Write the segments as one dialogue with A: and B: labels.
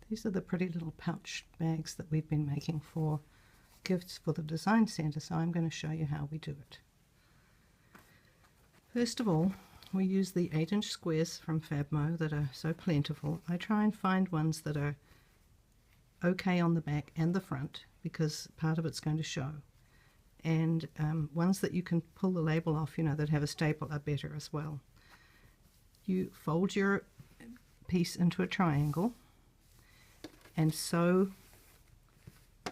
A: These are the pretty little pouch bags that we've been making for gifts for the design centre, so I'm going to show you how we do it. First of all, we use the 8-inch squares from Fabmo that are so plentiful. I try and find ones that are okay on the back and the front, because part of it's going to show. And ones that you can pull the label off, you know, that have a staple are better as well. You fold your piece into a triangle and sew.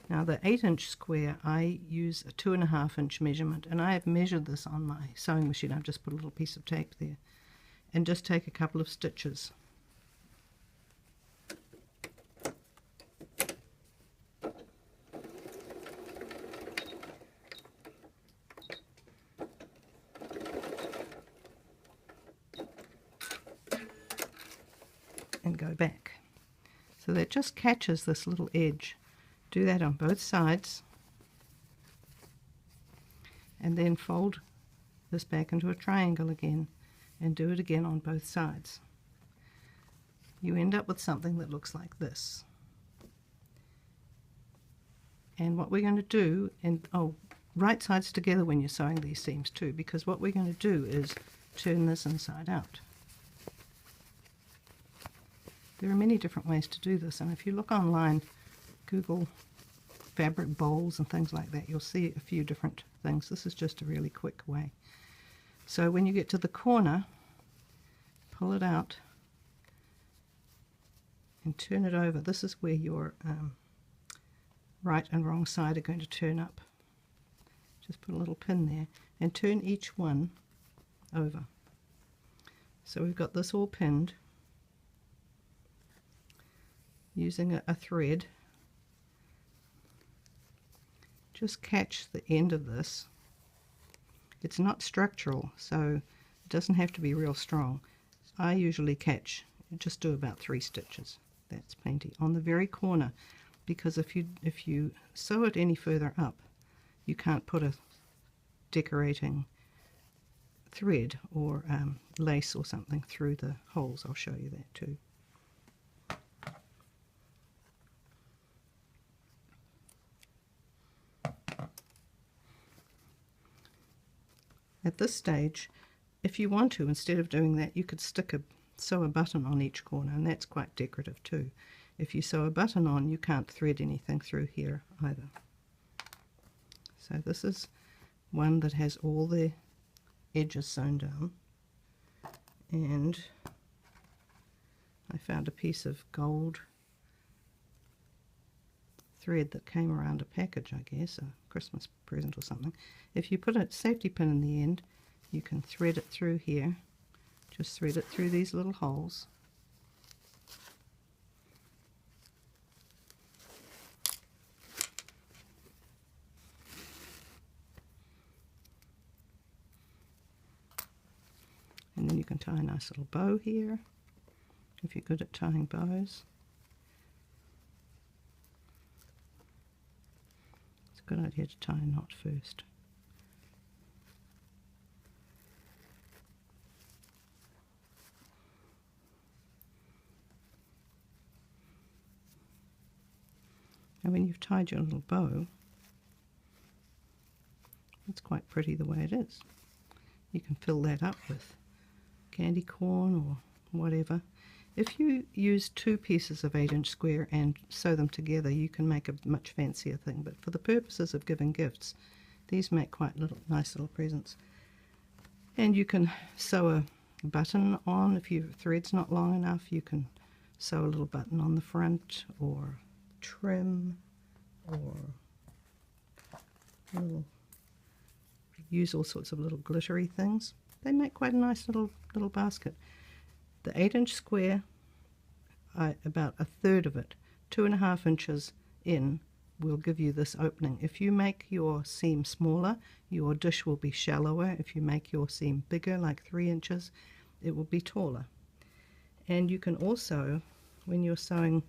A: Now the 8-inch square, I use a 2.5-inch measurement, and I have measured this on my sewing machine. I've just put a little piece of tape there and just take a couple of stitches. And go back. So that just catches this little edge. Do that on both sides, and then fold this back into a triangle again and do it again on both sides. You end up with something that looks like this. And what we're going to do, and right sides together when you're sewing these seams too, because what we're going to do is turn this inside out. There are many different ways to do this, and if you look online, Google fabric bowls and things like that, you'll see a few different things. This is just a really quick way. So when you get to the corner, pull it out and turn it over. This is where your right and wrong side are going to turn up. Just put a little pin there and turn each one over. So we've got this all pinned using a thread. Just catch the end of this. It's not structural, so it doesn't have to be real strong. I usually just do about 3 stitches. That's plenty on the very corner, because if you sew it any further up, you can't put a decorating thread or lace or something through the holes. I'll show you that too. At this stage, if you want to, instead of doing that, you could sew a button on each corner, and that's quite decorative too. If you sew a button on, you can't thread anything through here either. So this is one that has all the edges sewn down, and I found a piece of gold thread that came around a package, I guess, a Christmas present or something. If you put a safety pin in the end, you can thread it through here. Just thread it through these little holes. And then you can tie a nice little bow here, if you're good at tying bows. Good idea to tie a knot first. And when you've tied your little bow, it's quite pretty the way it is. You can fill that up with candy corn or whatever. If you use 2 pieces of 8-inch square and sew them together, you can make a much fancier thing. But for the purposes of giving gifts, these make quite nice little presents. And you can sew a button on. If your thread's not long enough, you can sew a little button on the front, or trim, or use all sorts of little glittery things. They make quite a nice little basket. The 8-inch square, about a third of it, 2.5 inches in, will give you this opening. If you make your seam smaller, your dish will be shallower. If you make your seam bigger, like 3 inches, it will be taller. And you can also, when you're sewing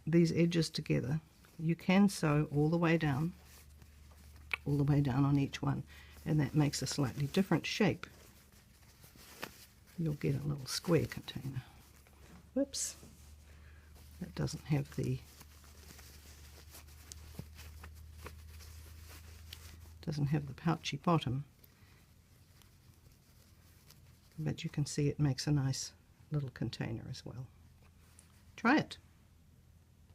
A: these edges together, you can sew all the way down on each one, and that makes a slightly different shape. You'll get a little square container. Whoops. It doesn't have the pouchy bottom, but you can see it makes a nice little container as well. Try it.